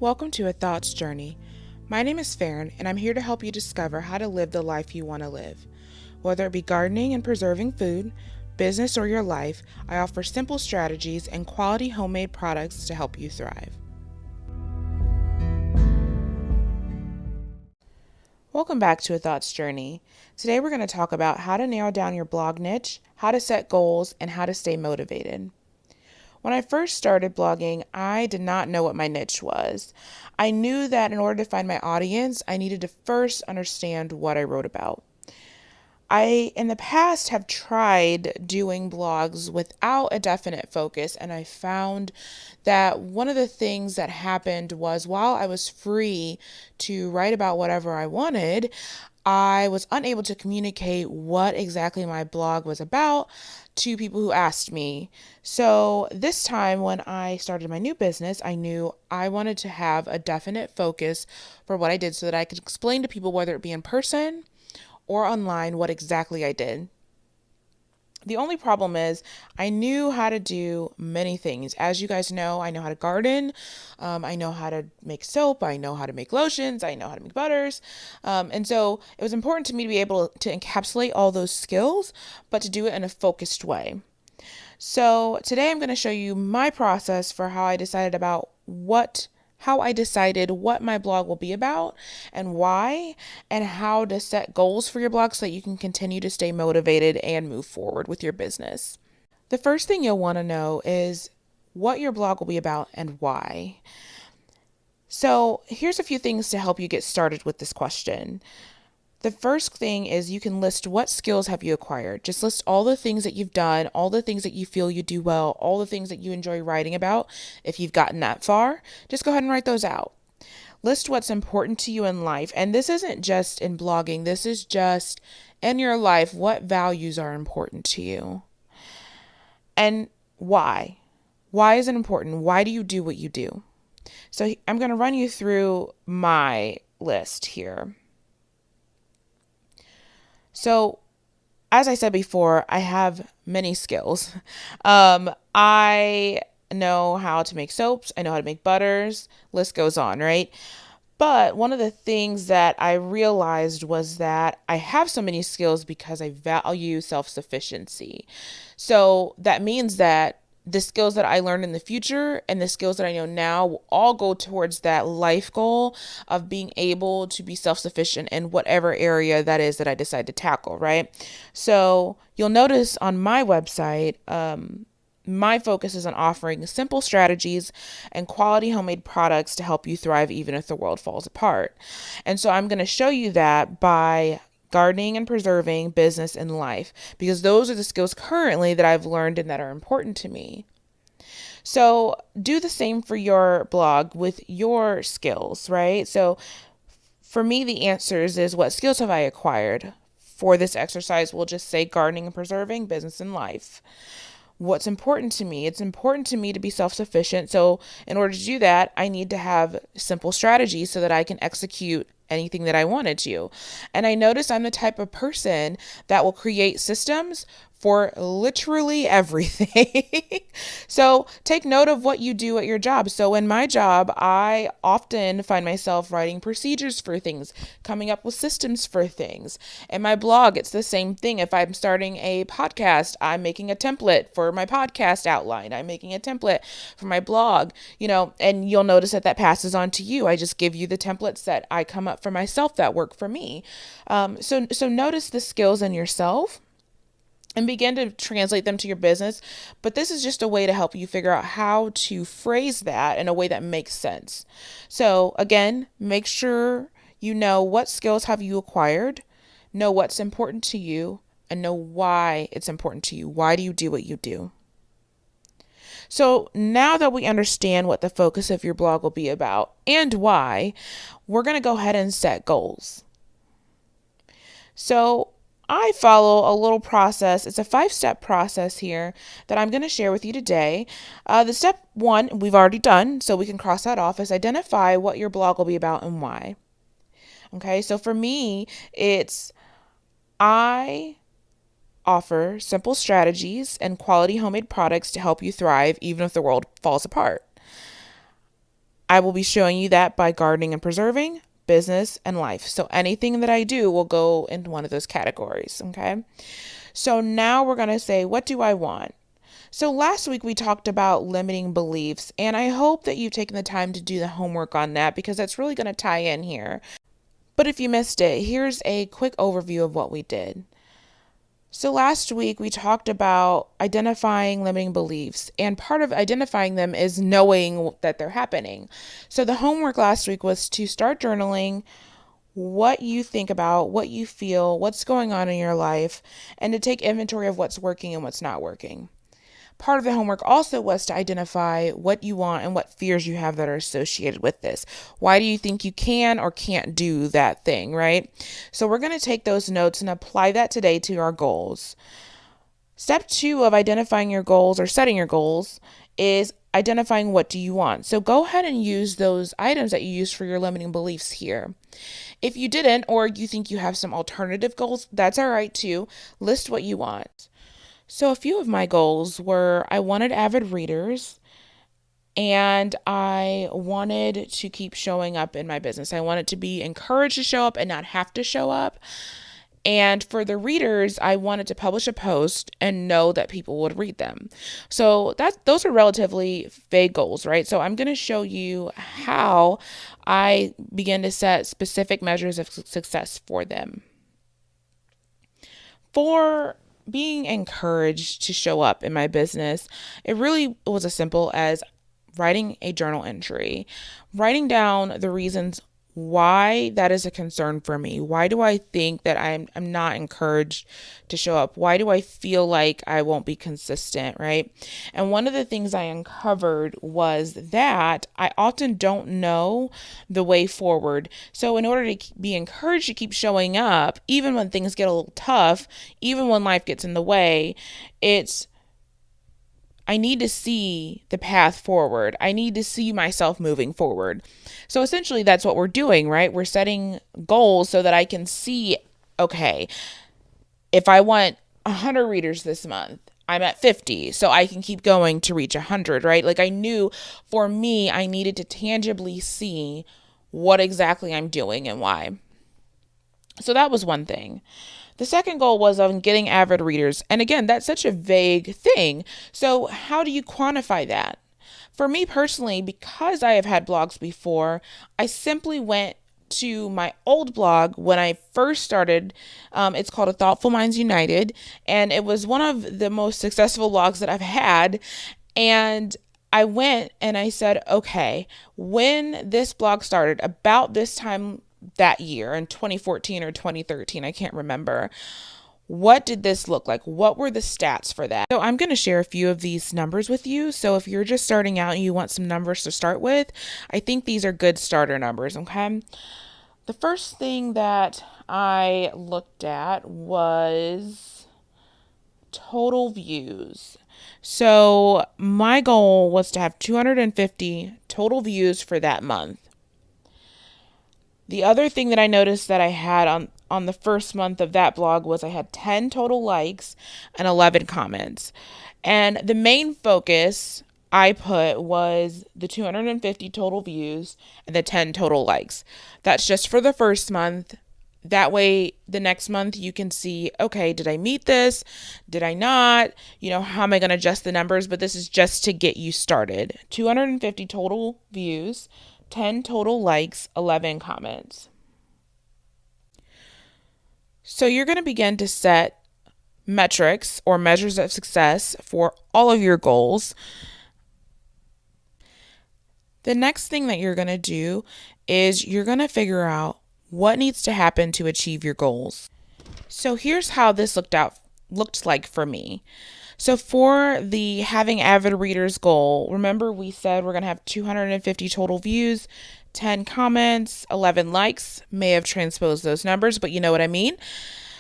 Welcome to A Thoughts Journey. My name is Farron, and I'm here to help you discover how to live the life you want to live. Whether it be gardening and preserving food, business, or your life, I offer simple strategies and quality homemade products to help you thrive. Welcome back to A Thoughts Journey. Today we're going to talk about how to narrow down your blog niche, how to set goals, and how to stay motivated. When I first started blogging, I did not know what my niche was. I knew that in order to find my audience, I needed to first understand what I wrote about. I, in the past, have tried doing blogs without a definite focus, and I found that one of the things that happened was while I was free to write about whatever I wanted, I was unable to communicate what exactly my blog was about to people who asked me. So this time when I started my new business, I knew I wanted to have a definite focus for what I did so that I could explain to people, whether it be in person or online, what exactly I did. The only problem is I knew how to do many things. As you guys know, I know how to garden. I know how to make soap. I know how to make lotions. I know how to make butters. And so it was important to me to be able to encapsulate all those skills, but to do it in a focused way. So today I'm going to show you my process for how I decided what my blog will be about and why, and how to set goals for your blog so that you can continue to stay motivated and move forward with your business. The first thing you'll want to know is what your blog will be about and why. So here's a few things to help you get started with this question. The first thing is you can list what skills have you acquired. Just list all the things that you've done, all the things that you feel you do well, all the things that you enjoy writing about. If you've gotten that far, just go ahead and write those out. List what's important to you in life. And this isn't just in blogging. This is just in your life. What values are important to you? And why? Why is it important? Why do you do what you do? So I'm going to run you through my list here. So, as I said before, I have many skills. I know how to make soaps. I know how to make butters. List goes on, right? But one of the things that I realized was that I have so many skills because I value self-sufficiency. So that means that the skills that I learned in the future and the skills that I know now will all go towards that life goal of being able to be self-sufficient in whatever area that is that I decide to tackle, right? So you'll notice on my website, my focus is on offering simple strategies and quality homemade products to help you thrive even if the world falls apart. And so I'm going to show you that by gardening and preserving, business, and life, because those are the skills currently that I've learned and that are important to me. So do the same for your blog with your skills, right? So for me, the answers is what skills have I acquired? For this exercise, we'll just say gardening and preserving, business, and life. What's important to me? It's important to me to be self-sufficient. So in order to do that, I need to have simple strategies so that I can execute anything that I wanted to. And I notice I'm the type of person that will create systems for literally everything. So take note of what you do at your job. So in my job, I often find myself writing procedures for things, coming up with systems for things. In my blog, it's the same thing. If I'm starting a podcast, I'm making a template for my podcast outline. I'm making a template for my blog, and you'll notice that passes on to you. I just give you the templates that I come up for myself that work for me. So notice the skills in yourself and begin to translate them to your business. But this is just a way to help you figure out how to phrase that in a way that makes sense. So again, make sure you know what skills have you acquired, know what's important to you, and know why it's important to you. Why do you do what you do? So now that we understand what the focus of your blog will be about and why, we're going to go ahead and set goals. So I follow a little process. It's a 5-step process here that I'm going to share with you today. The step 1 we've already done, so we can cross that off, is identify what your blog will be about and why. Okay, so for me, I offer simple strategies and quality homemade products to help you thrive even if the world falls apart. I will be showing you that by gardening and preserving, business, and life. So anything that I do will go into one of those categories, okay? So now we're going to say, what do I want? So last week we talked about limiting beliefs, and I hope that you've taken the time to do the homework on that because that's really going to tie in here. But if you missed it, here's a quick overview of what we did. So last week we talked about identifying limiting beliefs, and part of identifying them is knowing that they're happening. So the homework last week was to start journaling what you think about, what you feel, what's going on in your life, and to take inventory of what's working and what's not working. Part of the homework also was to identify what you want and what fears you have that are associated with this. Why do you think you can or can't do that thing, right? So we're going to take those notes and apply that today to our goals. Step 2 of identifying your goals or setting your goals is identifying what do you want. So go ahead and use those items that you used for your limiting beliefs here. If you didn't, or you think you have some alternative goals, that's all right too. List what you want. So a few of my goals were I wanted avid readers and I wanted to keep showing up in my business. I wanted to be encouraged to show up and not have to show up. And for the readers, I wanted to publish a post and know that people would read them. So those are relatively vague goals, right? So I'm going to show you how I begin to set specific measures of success for them. For being encouraged to show up in my business, it really was as simple as writing a journal entry, writing down the reasons why that is a concern for me. Why do I think that I'm not encouraged to show up? Why do I feel like I won't be consistent, right? And one of the things I uncovered was that I often don't know the way forward. So in order to be encouraged to keep showing up, even when things get a little tough, even when life gets in the way, I need to see the path forward. I need to see myself moving forward. So essentially that's what we're doing, right? We're setting goals so that I can see, okay, if I want 100 readers this month, I'm at 50, so I can keep going to reach 100, right? Like I knew for me, I needed to tangibly see what exactly I'm doing and why. So that was one thing. The second goal was on getting avid readers. And again, that's such a vague thing. So how do you quantify that? For me personally, because I have had blogs before, I simply went to my old blog when I first started. It's called A Thoughtful Minds United. And it was one of the most successful blogs that I've had. And I went and I said, okay, when this blog started, about this time that year in 2014 or 2013, I can't remember. What did this look like? What were the stats for that? So I'm going to share a few of these numbers with you. So if you're just starting out and you want some numbers to start with, I think these are good starter numbers, okay? The first thing that I looked at was total views. So my goal was to have 250 total views for that month. The other thing that I noticed that I had on the first month of that blog was I had 10 total likes and 11 comments. And the main focus I put was the 250 total views and the 10 total likes. That's just for the first month. That way, the next month you can see, okay, did I meet this? Did I not? How am I going to adjust the numbers? But this is just to get you started. 250 total views, 10 total likes, 11 comments. So you're going to begin to set metrics or measures of success for all of your goals. The next thing that you're going to do is you're going to figure out what needs to happen to achieve your goals. So here's how this looked like for me. So for the having avid readers goal, remember we said we're going to have 250 total views, 10 comments, 11 likes. May have transposed those numbers, but you know what I mean.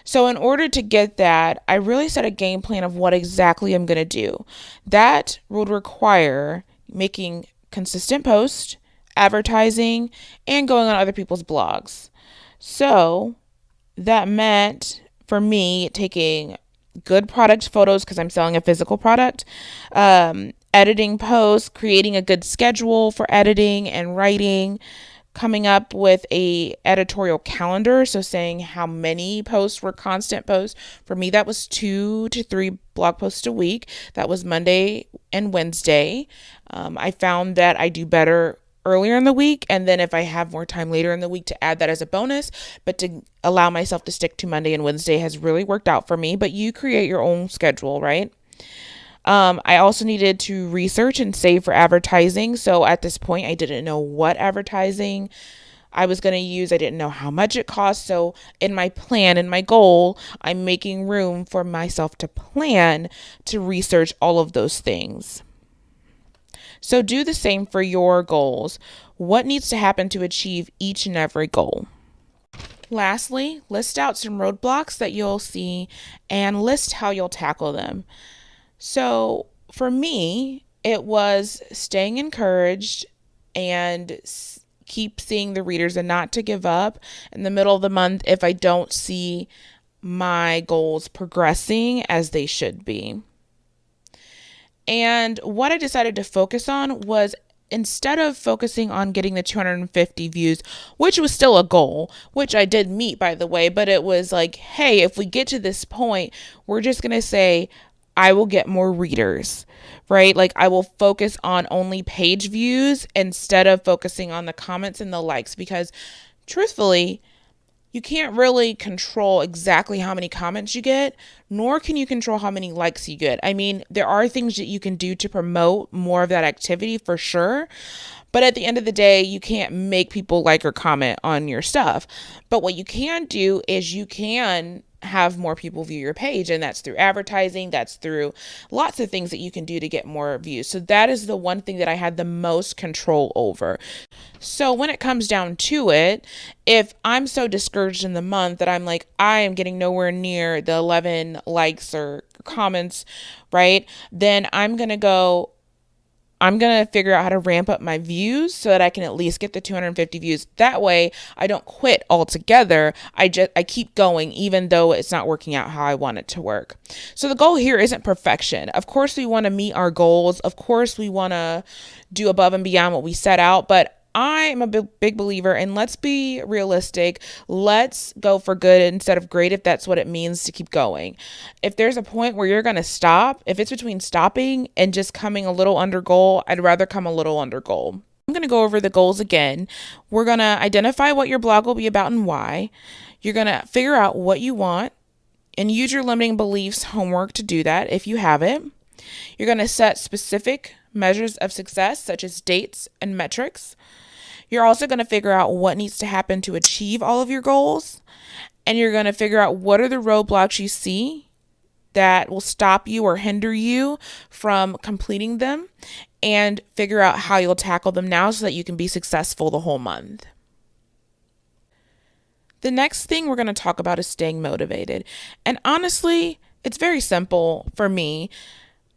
So in order to get that, I really set a game plan of what exactly I'm going to do. That would require making consistent posts, advertising, and going on other people's blogs. So that meant for me taking good product photos because I'm selling a physical product, editing posts, creating a good schedule for editing and writing, coming up with a editorial calendar, so saying how many posts were constant posts. For me, that was 2 to 3 blog posts a week. That was Monday and Wednesday. I found that I do better earlier in the week, and then if I have more time later in the week, to add that as a bonus. But to allow myself to stick to Monday and Wednesday has really worked out for me. But you create your own schedule, right? I also needed to research and save for advertising. So at this point, I didn't know what advertising I was going to use. I didn't know how much it cost. So in my plan, in my goal, I'm making room for myself to plan to research all of those things. So do the same for your goals. What needs to happen to achieve each and every goal? Lastly, list out some roadblocks that you'll see and list how you'll tackle them. So for me, it was staying encouraged and keep seeing the readers and not to give up in the middle of the month if I don't see my goals progressing as they should be. And what I decided to focus on was, instead of focusing on getting the 250 views, which was still a goal, which I did meet, by the way, but it was like, hey, if we get to this point, we're just going to say, I will get more readers, right? Like, I will focus on only page views instead of focusing on the comments and the likes, because truthfully, you can't really control exactly how many comments you get, nor can you control how many likes you get. I mean, there are things that you can do to promote more of that activity for sure. But at the end of the day, you can't make people like or comment on your stuff. But what you can do is you can have more people view your page, and that's through advertising. That's through lots of things that you can do to get more views. So that is the one thing that I had the most control over. So when it comes down to it, if I'm so discouraged in the month that I'm like, I am getting nowhere near the 11 likes or comments, right? Then I'm going to figure out how to ramp up my views so that I can at least get the 250 views. That way I don't quit altogether. I keep going even though it's not working out how I want it to work. So the goal here isn't perfection. Of course we want to meet our goals. Of course we want to do above and beyond what we set out, but I'm a big believer in, let's be realistic. Let's go for good instead of great, if that's what it means to keep going. If there's a point where you're going to stop, if it's between stopping and just coming a little under goal, I'd rather come a little under goal. I'm going to go over the goals again. We're going to identify what your blog will be about and why. You're going to figure out what you want and use your limiting beliefs homework to do that if you have it. You're going to set specific measures of success, such as dates and metrics. You're also going to figure out what needs to happen to achieve all of your goals. And you're going to figure out what are the roadblocks you see that will stop you or hinder you from completing them, and figure out how you'll tackle them now so that you can be successful the whole month. The next thing we're going to talk about is staying motivated. And honestly, it's very simple for me.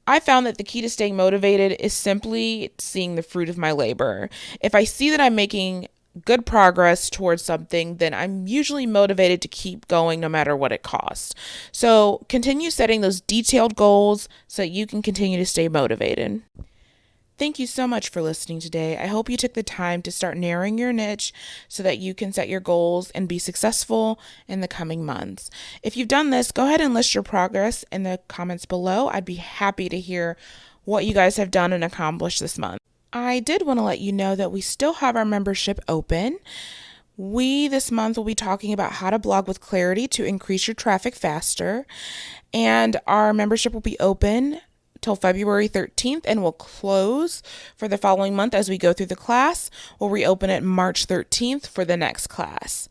I found that the key to staying motivated is simply seeing the fruit of my labor. If I see that I'm making good progress towards something, then I'm usually motivated to keep going no matter what it costs. So continue setting those detailed goals so that you can continue to stay motivated. Thank you so much for listening today. I hope you took the time to start narrowing your niche so that you can set your goals and be successful in the coming months. If you've done this, go ahead and list your progress in the comments below. I'd be happy to hear what you guys have done and accomplished this month. I did want to let you know that we still have our membership open. This month will be talking about how to blog with clarity to increase your traffic faster. And our membership will be open till February 13th and will close for the following month as we go through the class. We'll reopen it March 13th for the next class.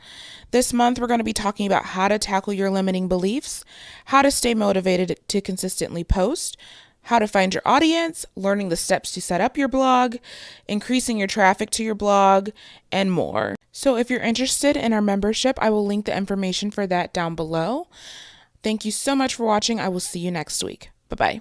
This month, we're going to be talking about how to tackle your limiting beliefs, how to stay motivated to consistently post, how to find your audience, learning the steps to set up your blog, increasing your traffic to your blog, and more. So if you're interested in our membership, I will link the information for that down below. Thank you so much for watching. I will see you next week. Bye-bye.